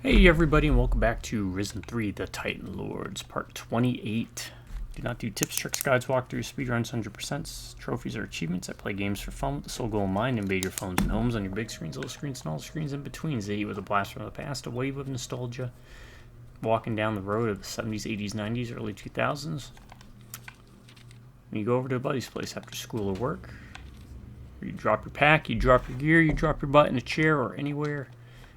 Hey everybody, and welcome back to Risen 3, The Titan Lords, part 28. Do not do tips, tricks, guides, walkthroughs, speedruns, 100%. Trophies or achievements. I play games for fun with the sole goal in mind. Invade your phones and homes on your big screens, little screens, and all the screens in between. Z with a blast from the past, a wave of nostalgia. Walking down the road of the 70s, 80s, 90s, early 2000s. And you go over to a buddy's place after school or work. Or you drop your pack, you drop your gear, you drop your butt in a chair or anywhere.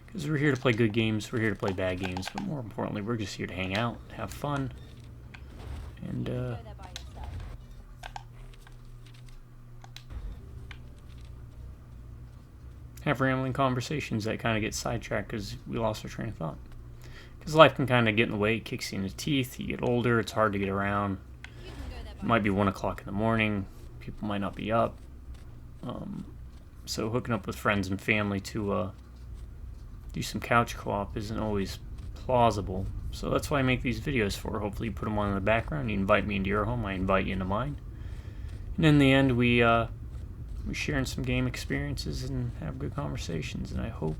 Because we're here to play good games, we're here to play bad games, but more importantly, we're just here to hang out, have fun, and have rambling conversations that kind of get sidetracked because we lost our train of thought. Because life can kind of get in the way, it kicks you in the teeth, you get older, it's hard to get around. It might be 1 o'clock in the morning, people might not be up. So hooking up with friends and family to do some couch co-op isn't always plausible. So that's why I make these videos for. Hopefully you put them on in the background. You invite me into your home, I invite you into mine. And in the end, we share in some game experiences and have good conversations. And I hope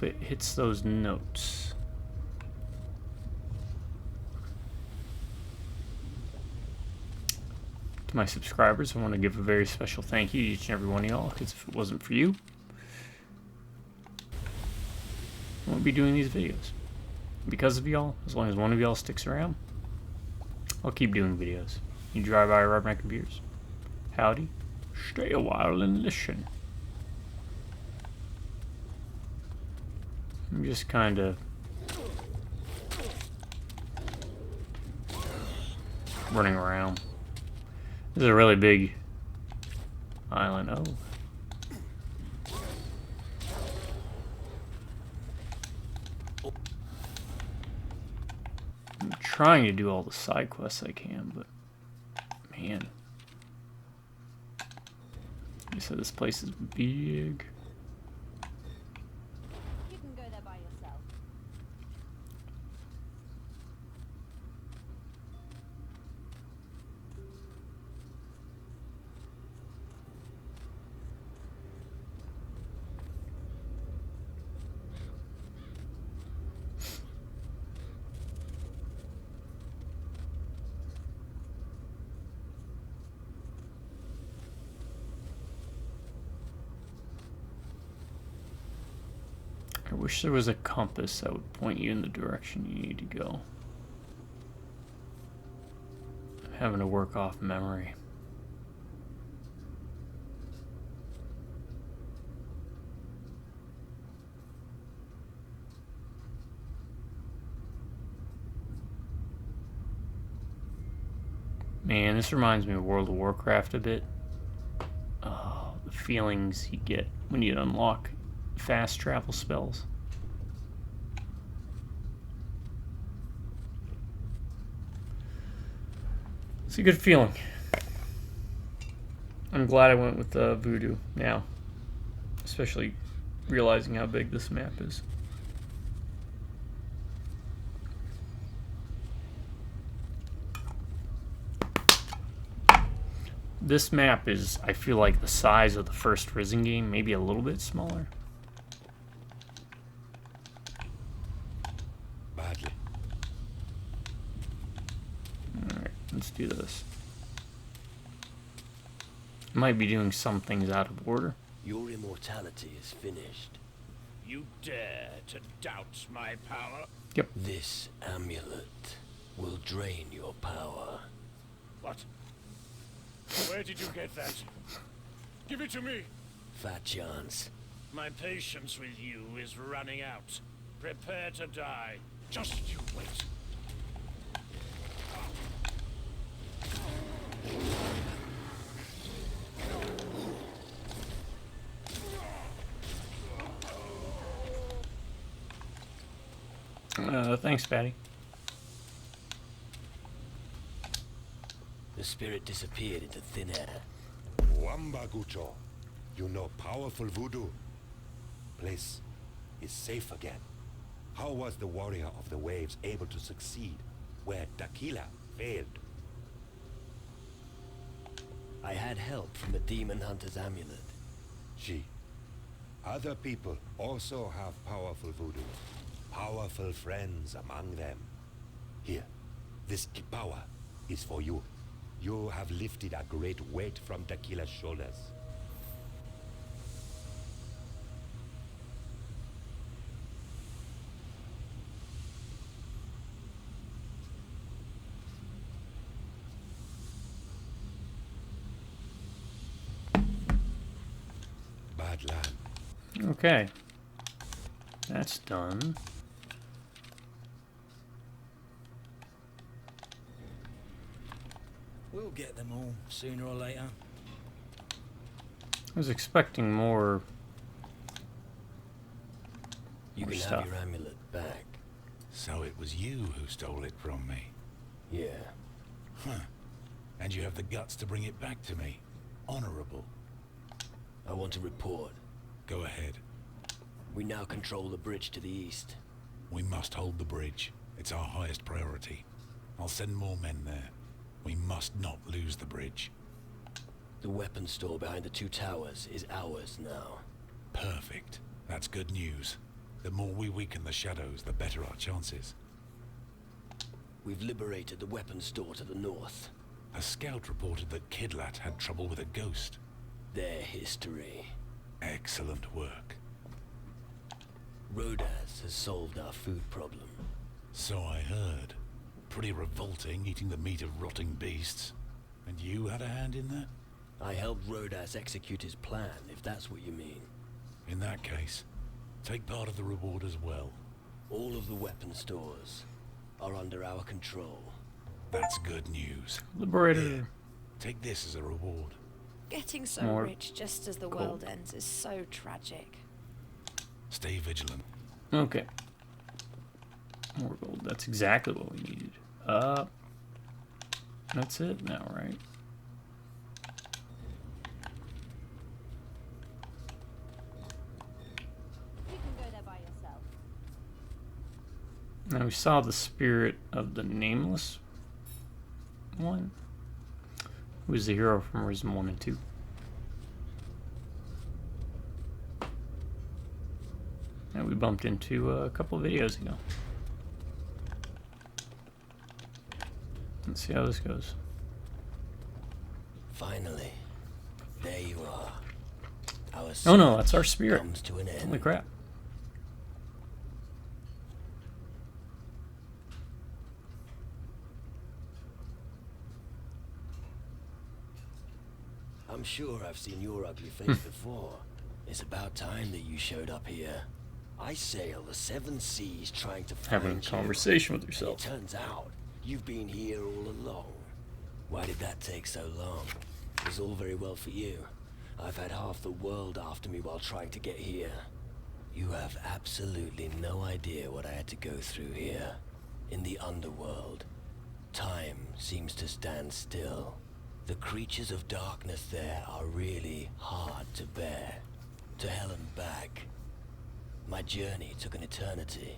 it hits those notes. To my subscribers, I want to give a very special thank you to each and every one of y'all, because if it wasn't for you, I won't be doing these videos. Because of y'all, as long as one of y'all sticks around, I'll keep doing videos. You drive by or ride my computers. Howdy. Stay a while and listen. I'm just kind of running around. This is a really big island. Oh. I'm trying to do all the side quests I can, but man. You said this place is big. You can go there by yourself. I wish there was a compass that would point you in the direction you need to go. I'm having to work off memory. Man, this reminds me of World of Warcraft a bit. Oh, the feelings you get when you unlock fast travel spells. It's a good feeling. I'm glad I went with Voodoo now, especially realizing how big this map is. This map is, I feel like, the size of the first Risen game, maybe a little bit smaller. Alright, let's do this. Might be doing some things out of order. Your immortality is finished. You dare to doubt my power? Yep. This amulet will drain your power. What? Where did you get that? Give it to me! Fat chance. My patience with you is running out. Prepare to die. Just you wait. Thanks, Patty. The spirit disappeared into thin air. Wambagucho, you know powerful voodoo. Place is safe again. How was the warrior of the waves able to succeed where Tequila failed? I had help from the demon hunter's amulet. She Other people also have powerful voodoo. Powerful friends among them. Here, this power is for you. You have lifted a great weight from Tequila's shoulders. Bad land. Okay. That's done. We'll get them all, sooner or later. I was expecting more. You More can stuff. have your amulet back. So it was you who stole it from me? Yeah. Huh. And you have the guts to bring it back to me? Honorable. I want to report. Go ahead. We now control the bridge to the east. We must hold the bridge. It's our highest priority. I'll send more men there. We must not lose the bridge. The weapons store behind the two towers is ours now. Perfect. That's good news. The more we weaken the shadows, the better our chances. We've liberated the weapons store to the north. A scout reported that Kidlat had trouble with a ghost. Their history. Excellent work. Rodas has solved our food problem. So I heard. Pretty revolting, eating the meat of rotting beasts. And you had a hand in that? I helped Rodas execute his plan, if that's what you mean. In that case, take part of the reward as well. All of the weapon stores are under our control. That's good news. Liberator. Here, take this as a reward. Getting so More rich just as the gold. world ends is so tragic. Stay vigilant. Okay. More gold. That's exactly what we needed. That's it now, right? You can go there by yourself. Now we saw the spirit of the nameless one. Who is the hero from Risen 1 and 2? That we bumped into a couple of videos ago. Let's see how this goes. Finally, there you are. Our Oh no, search that's our spirit. comes to an end. Holy crap. I'm sure I've seen your ugly face before. It's about time that you showed up here. I sail the 7 seas trying to find Having a you. conversation with And yourself. it turns out you've been here all along. Why did that take so long? It was all very well for you. I've had half the world after me while trying to get here. You have absolutely no idea what I had to go through here. In the underworld, time seems to stand still. The creatures of darkness there are really hard to bear. To hell and back. My journey took an eternity.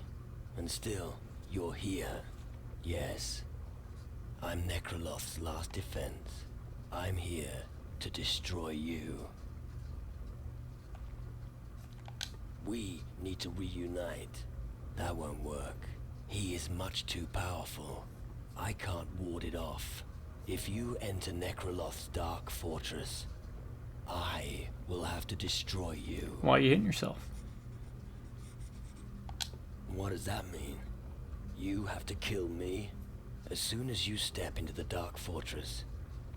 And still, you're here. Yes. I'm Necroloth's last defense. I'm here to destroy you. We need to reunite. That won't work. He is much too powerful. I can't ward it off. If you enter Necroloth's dark fortress, I will have to destroy you. Why are you hitting yourself? What does that mean? You have to kill me? As soon as you step into the dark fortress,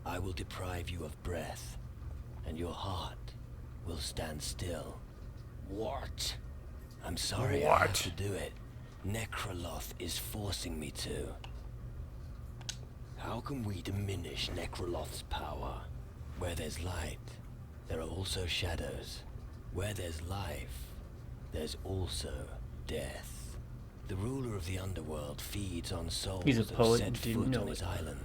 I will deprive you of breath, and your heart will stand still. What? I'm sorry I have to do it. Necroloth is forcing me to. How can we diminish Necroloth's power? Where there's light, there are also shadows. Where there's life, there's also death. The ruler of the underworld feeds on souls He's a that poet set and didn't foot know on it. his island.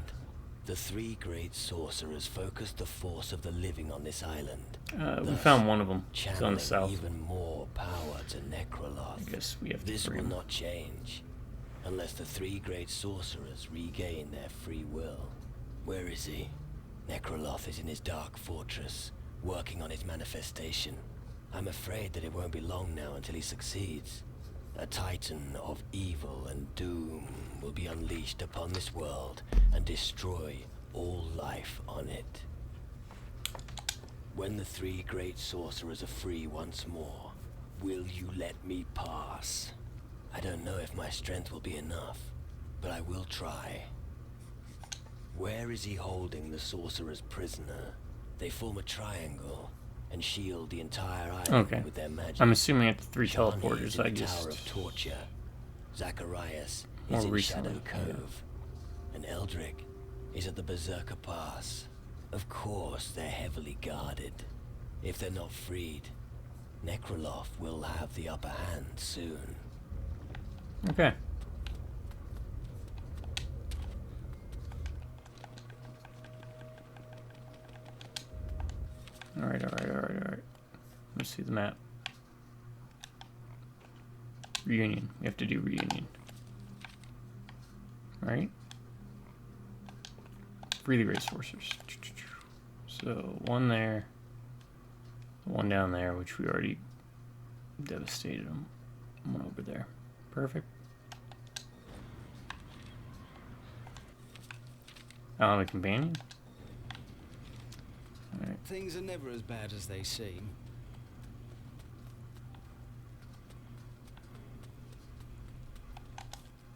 The 3 great sorcerers focus the force of the living on this island. We thus found one of them. It's on channeling the south. even more power to Necroloth. I guess we have to This bring will him. not change unless the 3 great sorcerers regain their free will. Where is he? Necroloth is in his dark fortress, working on his manifestation. I'm afraid that it won't be long now until he succeeds. A titan of evil and doom will be unleashed upon this world and destroy all life on it. When the three great sorcerers are free once more, will you let me pass? I don't know if my strength will be enough, but I will try. Where is he holding the sorcerers prisoner? They form a triangle and shield the entire island with their magic. I'm assuming at the three Johnny teleporters is in I the just... Tower of Torture. Zacharias More is in recently, Shadow Cove. And Eldrick is at the Berserker Pass. Of course, they're heavily guarded. If they're not freed, Necroloth will have the upper hand soon. Okay. Alright. Let's see the map. Reunion. We have to do reunion. Right? Free the great sorcerers. So, one there. One down there, which we already devastated them. One over there. Perfect. I don't have a companion? Alright. Things are never as bad as they seem.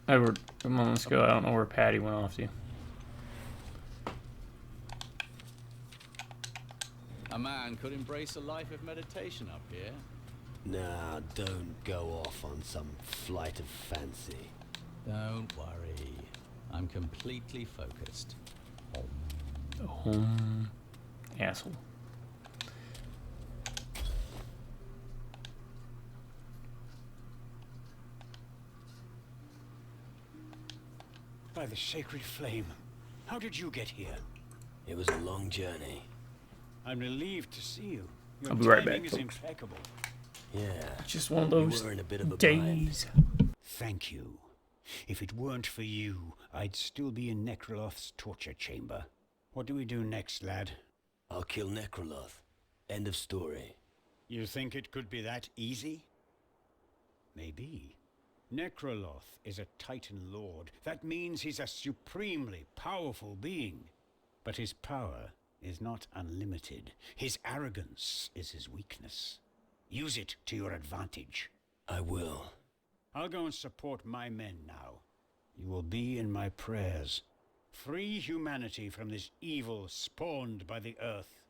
Edward, come on, let's go. I don't know where Patty went off to. A man could embrace a life of meditation up here. Nah, don't go off on some flight of fancy. Don't worry. I'm completely focused. Asshole. By the sacred flame, how did you get here? It was a long journey. I'm relieved to see you. Your I'll be right timing back, is folks. impeccable. Yeah. Just one of You those were in a bit of a days. Thank you. If it weren't for you, I'd still be in Necroloth's torture chamber. What do we do next, lad? I'll kill Necroloth. End of story. You think it could be that easy? Maybe. Necroloth is a Titan Lord. That means he's a supremely powerful being. But his power is not unlimited. His arrogance is his weakness. Use it to your advantage. I will. I'll go and support my men now. You will be in my prayers. Free humanity from this evil spawned by the earth.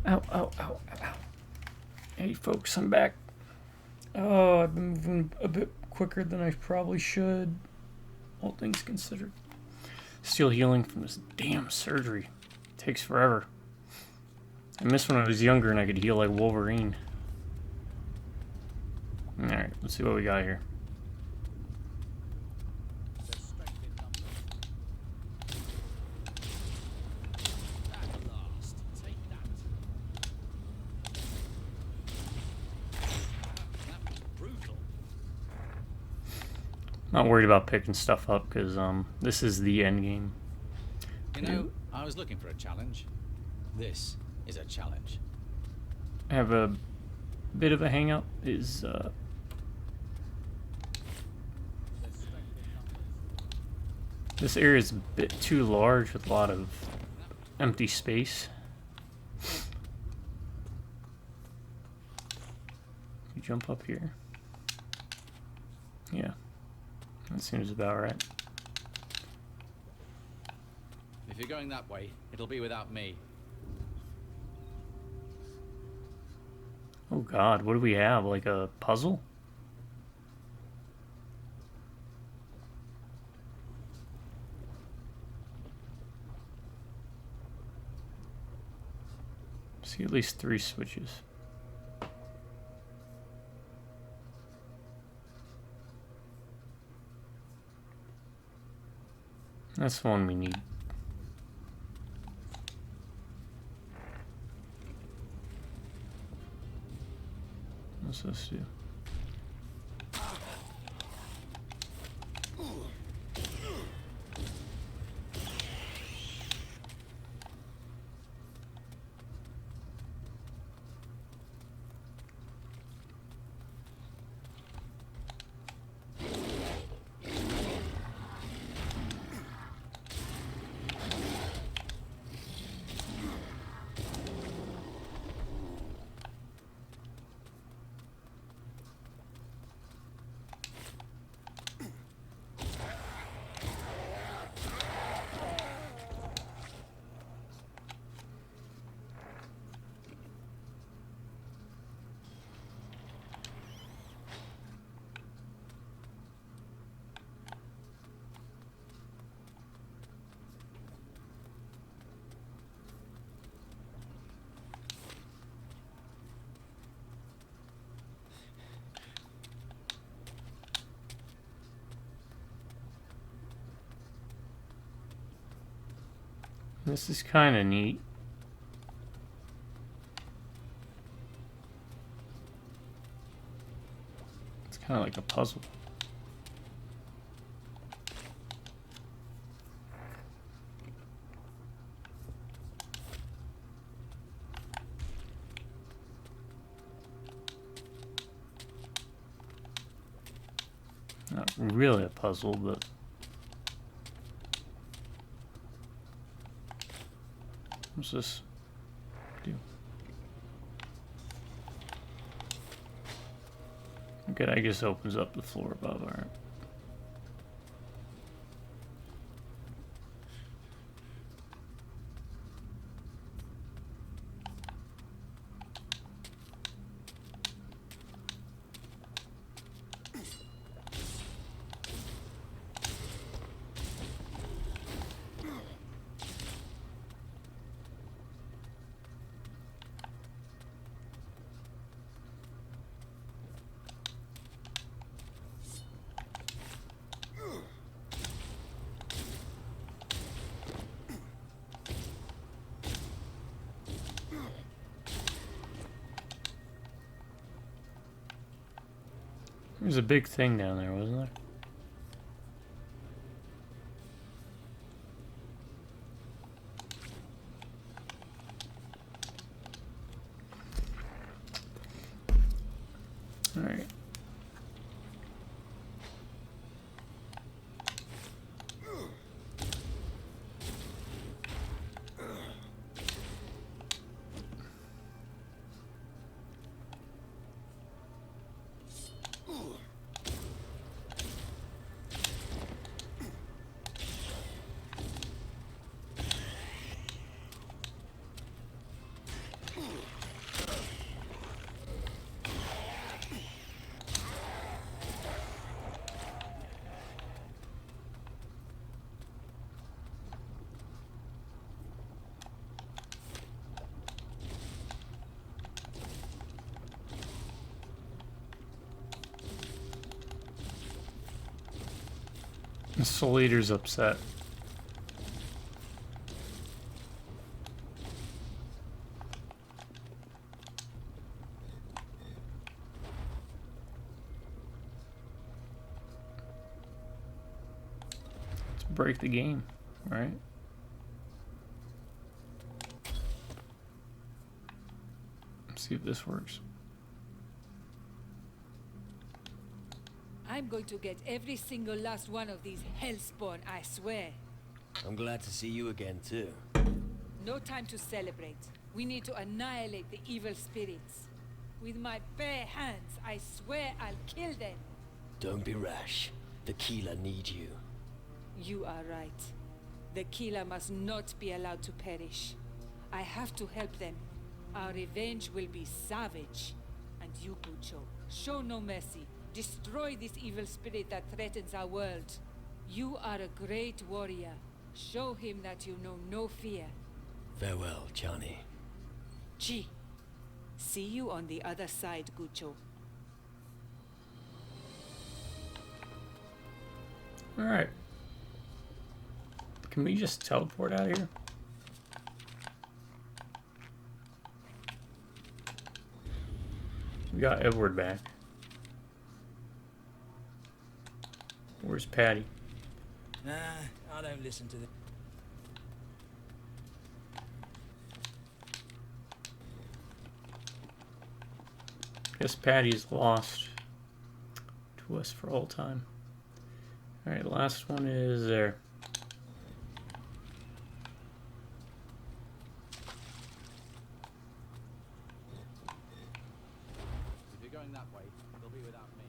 Ow. Hey folks, I'm back. Oh, I've been moving a bit quicker than I probably should, all things considered. Still healing from this damn surgery. Takes forever. I miss when I was younger and I could heal like Wolverine. Alright, let's see what we got here. Not worried about picking stuff up because this is the end game. You know, I was looking for a challenge. This is a challenge. I have a bit of a hang up is this area is a bit too large with a lot of empty space. You jump up here. Yeah. That seems about right. If you're going that way, it'll be without me. Oh god, what do we have? Like a puzzle? See at least 3 switches. That's the one we need. What's this do? This is kind of neat. It's kind of like a puzzle. Not really a puzzle, but what's this do? Okay, I guess opens up the floor above, alright. There was a big thing down there, wasn't there? All right. The Soul Eater's upset. Let's break the game, right? Let's see if this works. I'm going to get every single last one of these hellspawn, I swear. I'm glad to see you again, too. No time to celebrate. We need to annihilate the evil spirits. With my bare hands, I swear I'll kill them. Don't be rash. The Keeler need you. You are right. The Keeler must not be allowed to perish. I have to help them. Our revenge will be savage. And you, Gucho, show no mercy. Destroy this evil spirit that threatens our world. You are a great warrior. Show him that you know no fear. Farewell, Johnny. Chi. See you on the other side, Gucho. Alright. Can we just teleport out of here? We got Edward back. Where's Patty? Nah, I don't listen to them. Guess Patty's lost to us for all time. Alright, last one is there. If you're going that way, they'll be without me.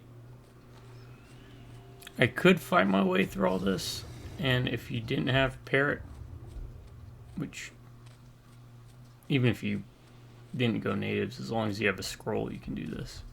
I could fight my way through all this, and if you didn't have Parrot, which, even if you didn't go natives, as long as you have a scroll, you can do this.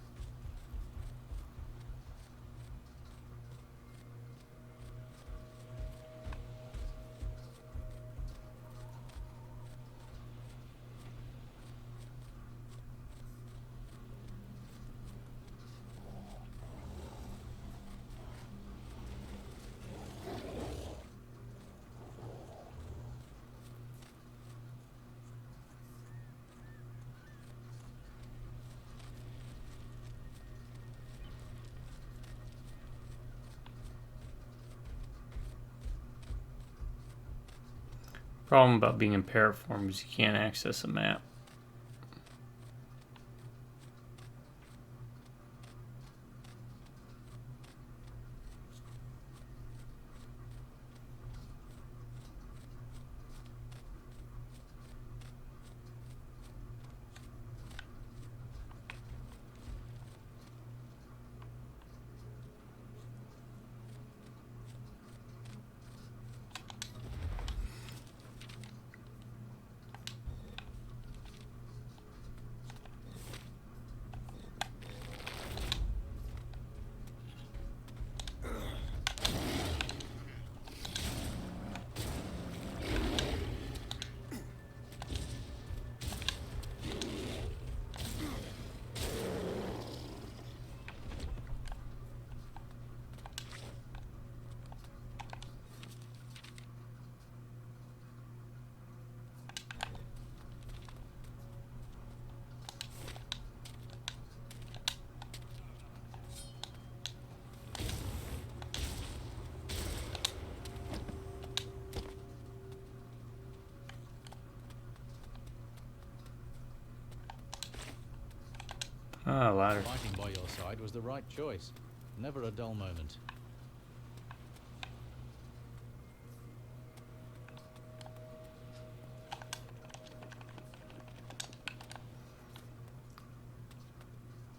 Problem about being in parrot form is you can't access a map. Ah, ladder. Fighting by your side was the right choice. Never a dull moment.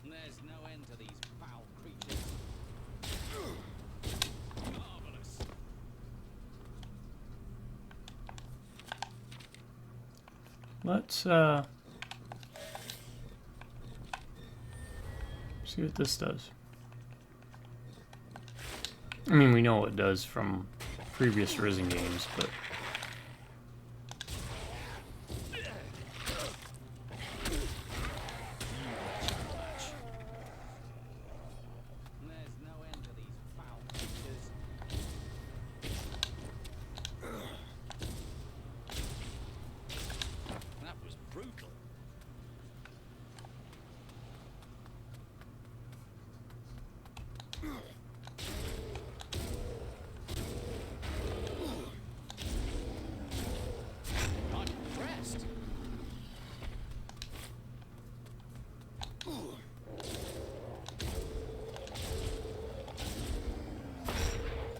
There's no end to these foul creatures. Marvelous. Let's see what this does. I mean, we know what it does from previous Risen games, but There's no end to these foul creatures. That was brutal. I'm impressed.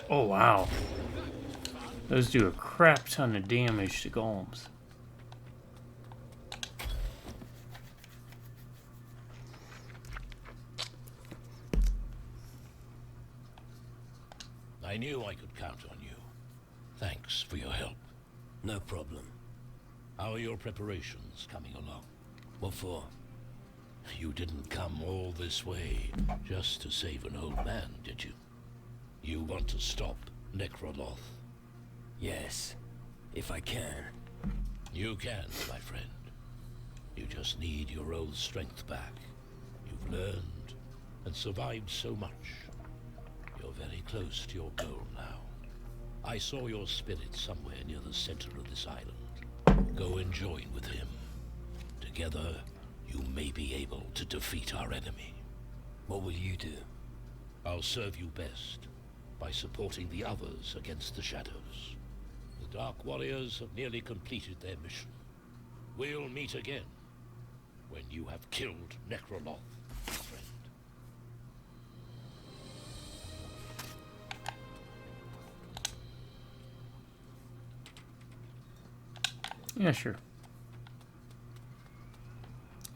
oh wow, those do a crap ton of damage to golems. I knew I could count on you. Thanks for your help. No problem. How are your preparations coming along? What for? You didn't come all this way just to save an old man, did you? You want to stop Necroloth. Yes, if I can. You can, my friend. You just need your old strength back. You've learned and survived so much. You're very close to your goal now. I saw your spirit somewhere near the center of this island. Go and join with him. Together, you may be able to defeat our enemy. What will you do? I'll serve you best by supporting the others against the shadows. The Dark Warriors have nearly completed their mission. We'll meet again when you have killed Necroloth, friend. Yeah, sure.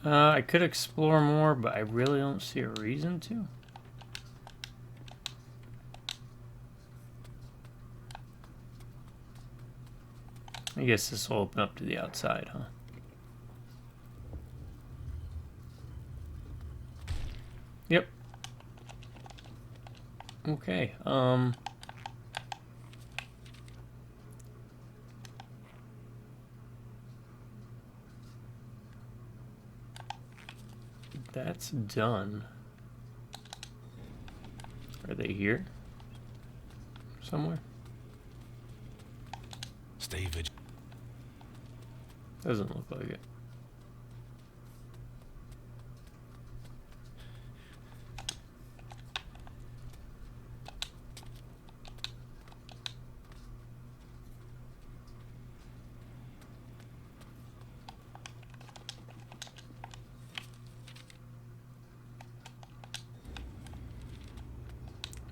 I could explore more, but I really don't see a reason to. I guess this will open up to the outside, huh? Yep. Okay, that's done. Are they here? Somewhere? Stay vigilant. Doesn't look like it.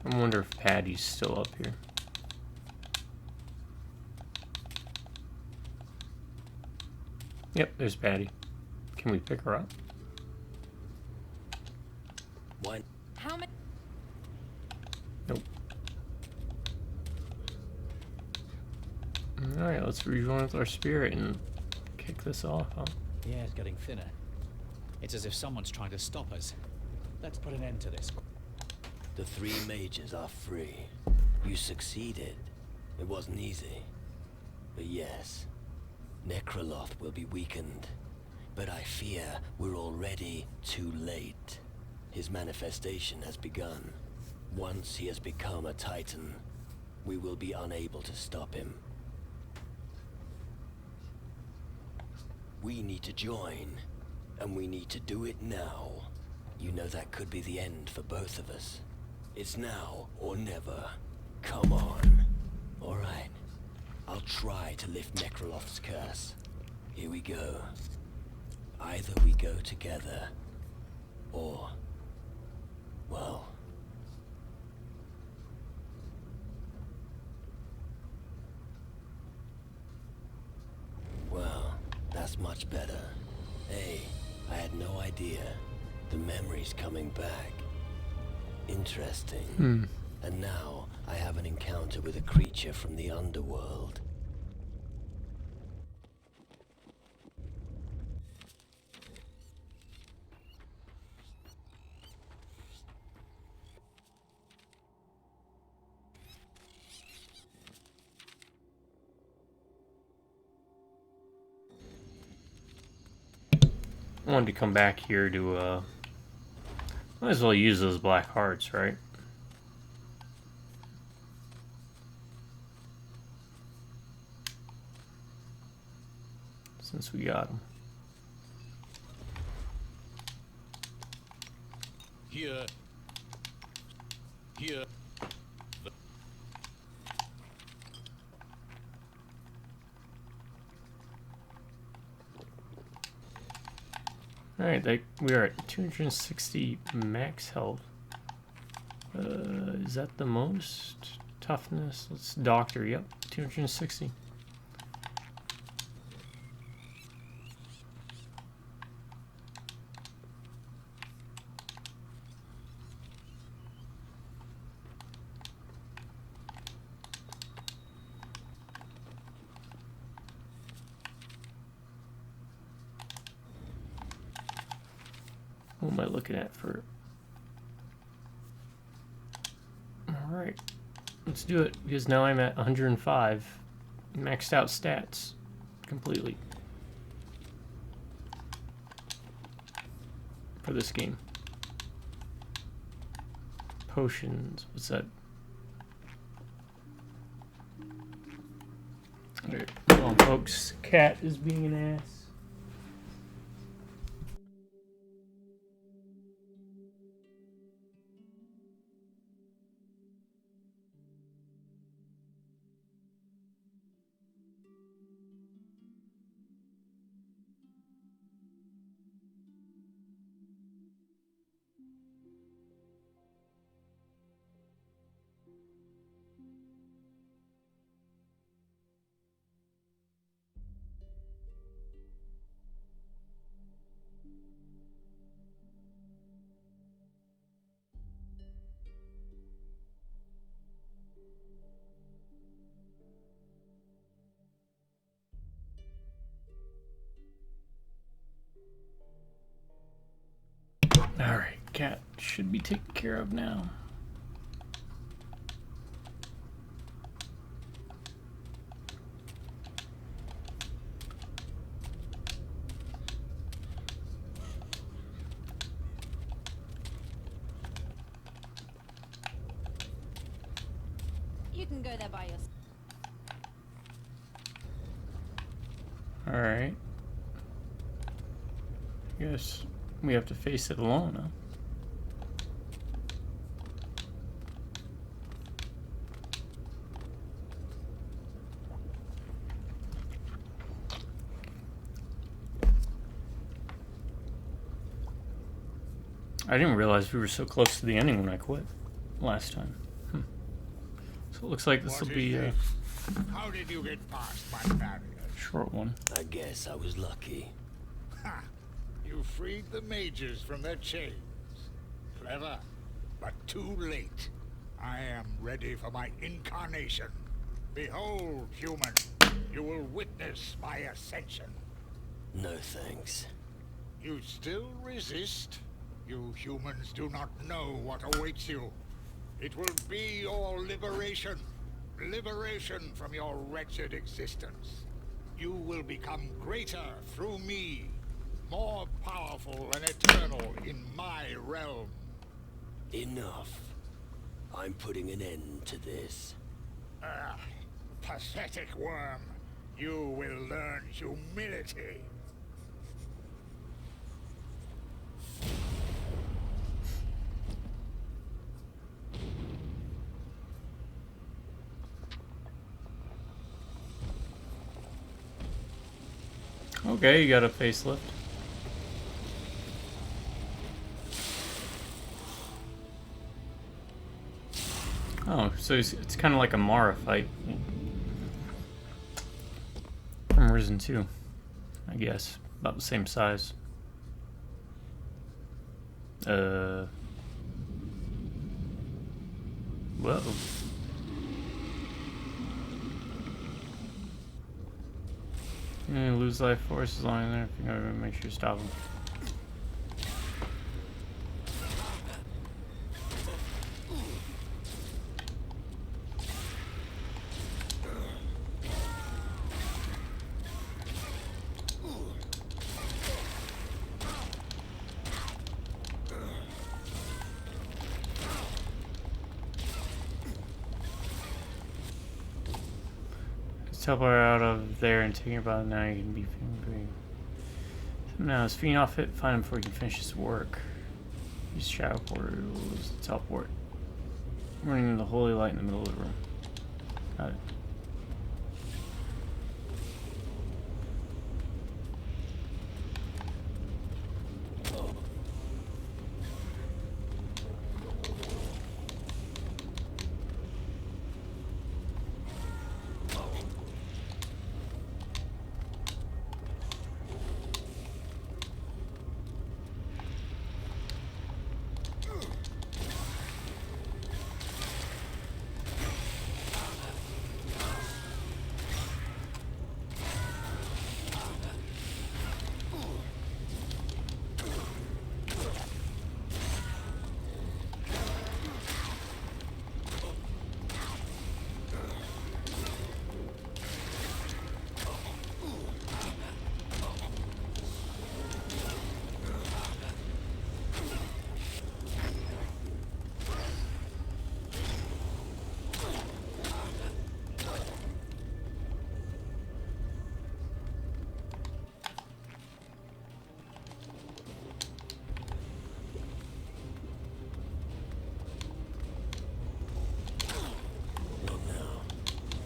I wonder if Patty's still up here. Yep, there's Patty. Can we pick her up? Why? How many? Nope. Alright, let's rejoin with our spirit and kick this off, huh? The air's getting thinner. It's as if someone's trying to stop us. Let's put an end to this. The three mages are free. You succeeded. It wasn't easy. But yes, Necroloth will be weakened. But I fear we're already too late. His manifestation has begun. Once he has become a Titan, we will be unable to stop him. We need to join, and we need to do it now. You know that could be the end for both of us. It's now or never. Come on. All right. I'll try to lift Necroloth's curse. Here we go. Either we go together, or... well... well, that's much better. Hey, I had no idea. The memory's coming back. Interesting. And now I have an encounter with a creature from the underworld. I wanted to come back here to, might as well use those black hearts, right? Since we got them. Here. Alright, we are at 260 max health. Is that the most? Toughness? Let's doctor, yep, 260. What am I looking at for? Alright, let's do it, because now I'm at 105 maxed out stats completely. for this game. Potions. What's that? Alright, come on, folks. Cat is being an ass. Alright, cat should be taken care of now. You can go there by yourself. Alright. I guess we have to face it alone, huh? I didn't realize we were so close to the ending when I quit last time. So it looks like this will be a How did you get past my barrier? short one. I guess I was lucky. Ha! You freed the mages from their chains. Clever, but too late. I am ready for my incarnation. Behold, human, you will witness my ascension. No thanks. You still resist? You humans do not know what awaits you. It will be your liberation. Liberation from your wretched existence. You will become greater through me. More powerful and eternal in my realm. Enough. I'm putting an end to this. Ah, pathetic worm. You will learn humility. Okay, you got a facelift. Oh, so it's kind of like a Mara fight from Risen 2, I guess. About the same size. Whoa. You're gonna lose life force as long as they're, if you're gonna make sure you stop them. Teleport out of there and take your body. Now you can be free. Now is Fiend off it? Find him before he can finish his work. Use shadow portals to teleport. Running into the holy light in the middle of the room. Got it.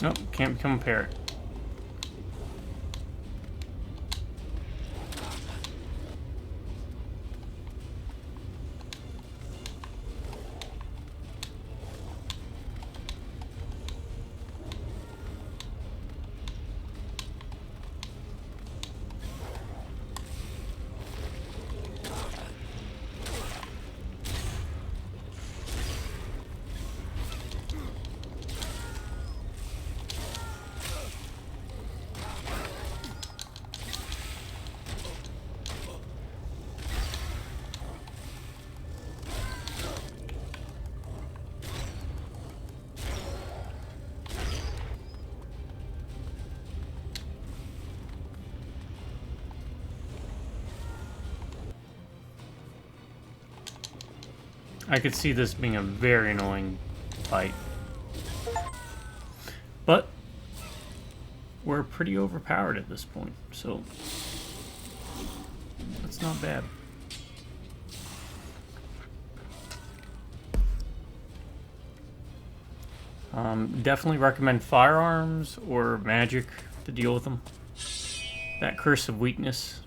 Nope, can't become a parrot. I could see this being a very annoying fight. But we're pretty overpowered at this point, so that's not bad. Definitely recommend firearms or magic to deal with them. That Curse of Weakness,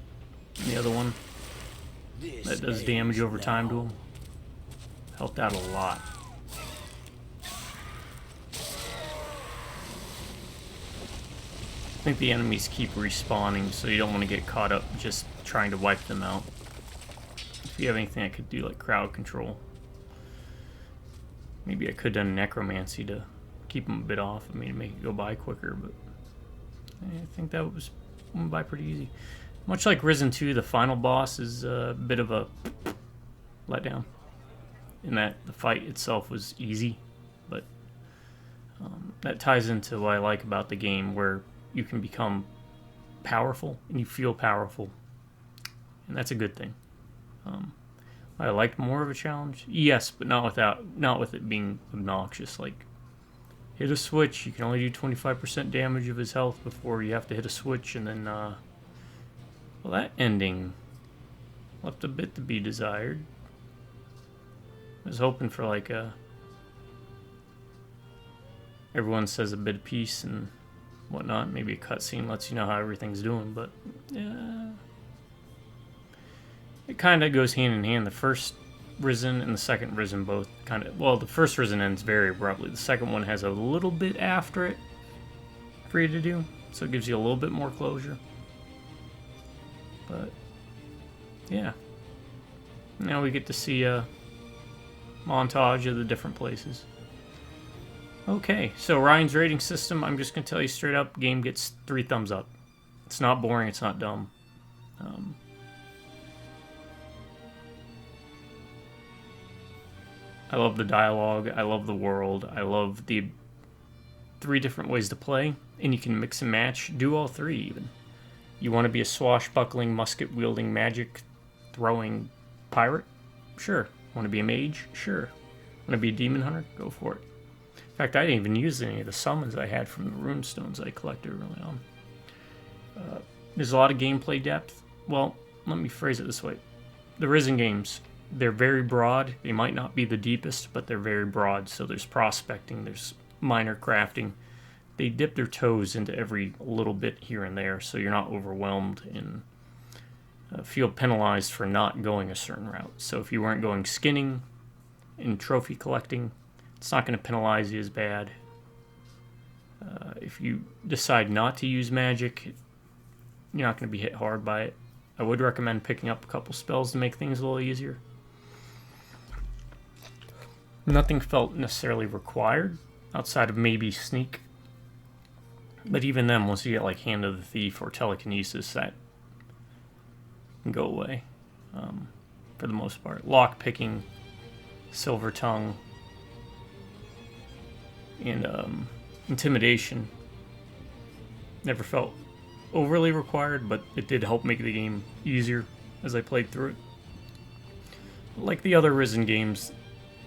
and the other one, that does damage over time to them. Helped out a lot. I think the enemies keep respawning, so you don't want to get caught up just trying to wipe them out. If you have anything that could do like crowd control. Maybe I could have done necromancy to keep them a bit off. I mean, to make it go by quicker, but I think that went by pretty easy. Much like Risen 2, the final boss is a bit of a letdown. In that the fight itself was easy, but that ties into what I like about the game, where you can become powerful and you feel powerful, and that's a good thing. I liked more of a challenge, yes, but not with it being obnoxious. Like, hit a switch, you can only do 25% damage of his health before you have to hit a switch, and then well, that ending left a bit to be desired. I was hoping for like everyone says a bit of peace and whatnot. Maybe a cutscene lets you know how everything's doing, but yeah, it kind of goes hand in hand. The first Risen and the second Risen both kind of, well, the first Risen ends very abruptly. The second one has a little bit after it for you to do, so it gives you a little bit more closure. But yeah, now we get to see montage of the different places. Okay, so Ryan's rating system, I'm just going to tell you straight up, game gets 3 thumbs up. It's not boring, it's not dumb. I love the dialogue, I love the world, I love the 3 different ways to play, and you can mix and match, do all 3 even. You want to be a swashbuckling, musket-wielding, magic-throwing pirate? Sure. Want to be a mage? Sure. Want to be a demon hunter? Go for it. In fact, I didn't even use any of the summons I had from the runestones I collected early on. There's a lot of gameplay depth. Well, let me phrase it this way. The Risen games, they're very broad. They might not be the deepest, but they're very broad. So there's prospecting, there's minor crafting. They dip their toes into every little bit here and there, so you're not overwhelmed and feel penalized for not going a certain route. So if you weren't going skinning and trophy collecting, it's not going to penalize you as bad. If you decide not to use magic, you're not going to be hit hard by it. I would recommend picking up a couple spells to make things a little easier. Nothing felt necessarily required, outside of maybe sneak. But even then, once you get like Hand of the Thief or Telekinesis, that can go away for the most part. Lock picking, Silver Tongue, and Intimidation never felt overly required, but it did help make the game easier as I played through it. Like the other Risen games,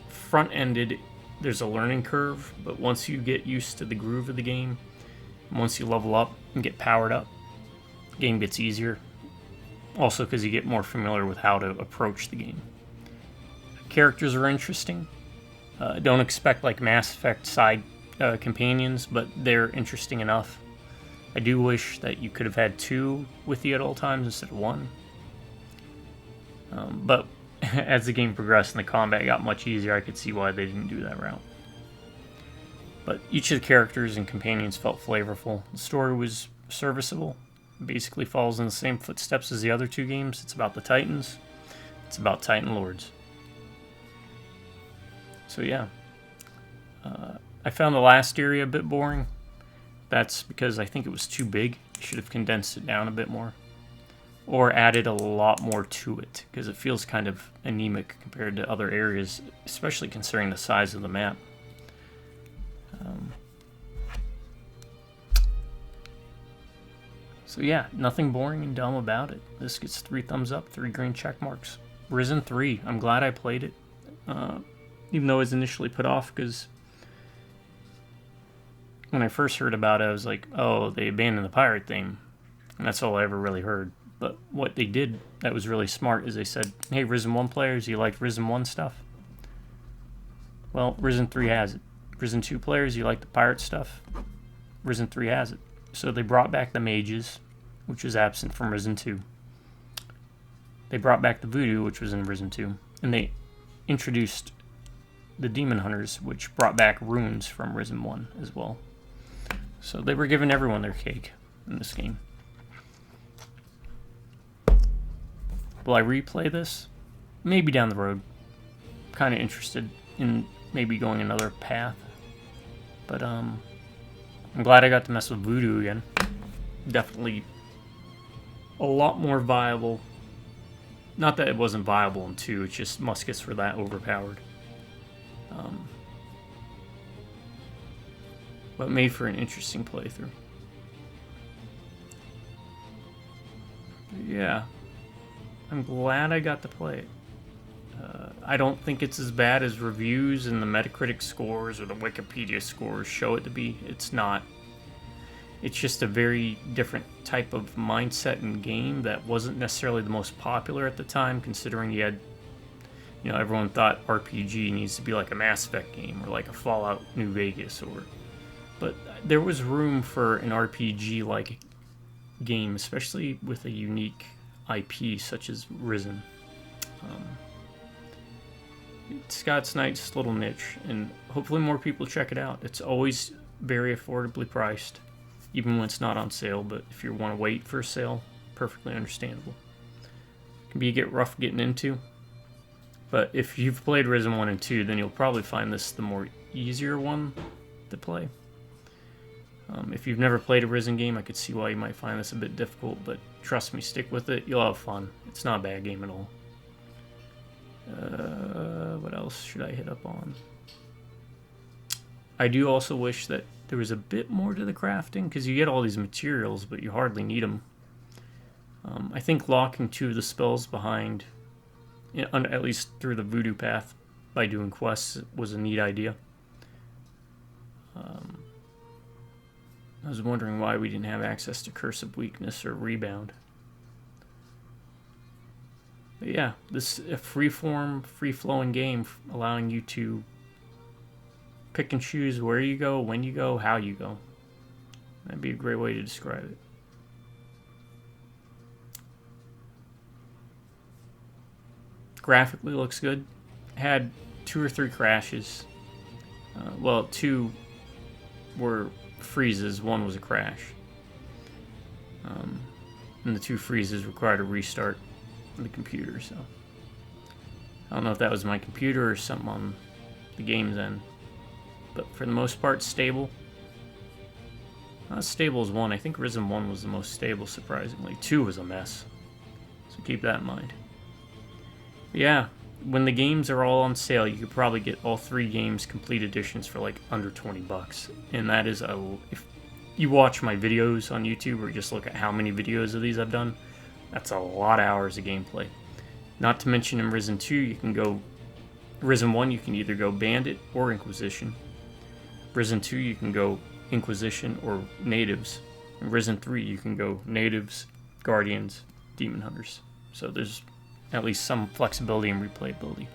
front-ended, there's a learning curve, but once you get used to the groove of the game, once you level up and get powered up, the game gets easier. Also because you get more familiar with how to approach the game. Characters are interesting. Don't expect like Mass Effect side companions, but they're interesting enough. I do wish that you could have had 2 with you at all times instead of 1. But as the game progressed and the combat got much easier, I could see why they didn't do that route. But each of the characters and companions felt flavorful. The story was serviceable. It basically follows in the same footsteps as the other 2 games. It's about the Titans. It's about Titan Lords. So yeah. I found the last area a bit boring. That's because I think it was too big. You should have condensed it down a bit more. Or added a lot more to it, because it feels kind of anemic compared to other areas, especially considering the size of the map. So yeah, nothing boring and dumb about it. This gets 3 thumbs up, 3 green check marks. Risen 3, I'm glad I played it. Even though I was initially put off, because when I first heard about it, I was like, oh, they abandoned the pirate theme. And that's all I ever really heard. But what they did that was really smart is they said, hey, Risen 1 players, you like Risen 1 stuff? Well, Risen 3 has it. Risen 2 players, you like the pirate stuff? Risen 3 has it. So they brought back the mages, which was absent from Risen 2. They brought back the Voodoo, which was in Risen 2. And they introduced the Demon Hunters, which brought back runes from Risen 1 as well. So they were giving everyone their cake in this game. Will I replay this? Maybe down the road. Kind of interested in maybe going another path. But I'm glad I got to mess with Voodoo again. Definitely a lot more viable. Not that it wasn't viable in 2, it's just muskets were that overpowered. But made for an interesting playthrough. Yeah. I'm glad I got to play it. I don't think it's as bad as reviews and the Metacritic scores or the Wikipedia scores show it to be. It's not. It's just a very different type of mindset and game that wasn't necessarily the most popular at the time, considering you had, everyone thought RPG needs to be like a Mass Effect game or like a Fallout New Vegas, but there was room for an RPG-like game, especially with a unique IP such as Risen. It's got its nice little niche, and hopefully more people check it out. It's always very affordably priced, even when it's not on sale, but if you want to wait for a sale, perfectly understandable. It can be rough getting into, but if you've played Risen 1 and 2, then you'll probably find this the more easier one to play. If you've never played a Risen game, I could see why you might find this a bit difficult, but trust me, stick with it, you'll have fun. It's not a bad game at all. What else should I hit up on? I do also wish that there was a bit more to the crafting, because you get all these materials, but you hardly need them. I think locking 2 of the spells behind, at least through the Voodoo path, by doing quests was a neat idea. I was wondering why we didn't have access to Curse of Weakness or Rebound. But yeah, this is a free-form, free-flowing game, allowing you to pick and choose where you go, when you go, how you go. That'd be a great way to describe it. Graphically looks good. Had 2 or 3 crashes. 2 were freezes, 1 was a crash. And the 2 freezes required a restart of the computer, so I don't know if that was my computer or something on the game's end. But for the most part, stable. Not as stable as 1. I think Risen 1 was the most stable, surprisingly. 2 was a mess. So keep that in mind. But yeah, when the games are all on sale, you could probably get all 3 games complete editions for like under $20. And that is if you watch my videos on YouTube or just look at how many videos of these I've done, that's a lot of hours of gameplay. Not to mention in Risen 2, you can go... Risen 1, you can either go Bandit or Inquisition. Risen 2, you can go Inquisition or Natives. In Risen 3, you can go Natives, Guardians, Demon Hunters. So there's at least some flexibility and replayability.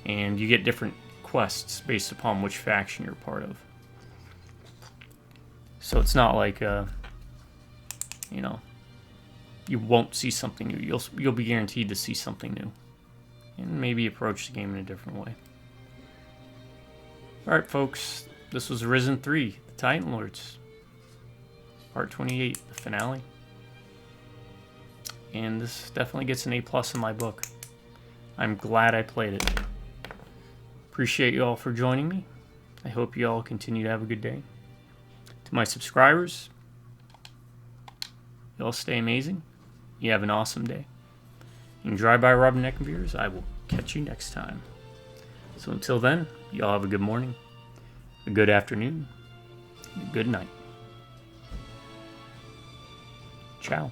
And you get different quests based upon which faction you're part of. So it's not like, you know, you won't see something new. You'll be guaranteed to see something new. And maybe approach the game in a different way. Alright, folks. This was Risen 3, the Titan Lords. Part 28, the finale. And this definitely gets an A+ in my book. I'm glad I played it. Appreciate you all for joining me. I hope you all continue to have a good day. To my subscribers, you all stay amazing. You have an awesome day. You can drive by Robin Neck and Beers. I will catch you next time. So until then, you all have a good morning, a good afternoon, and a good night. Ciao.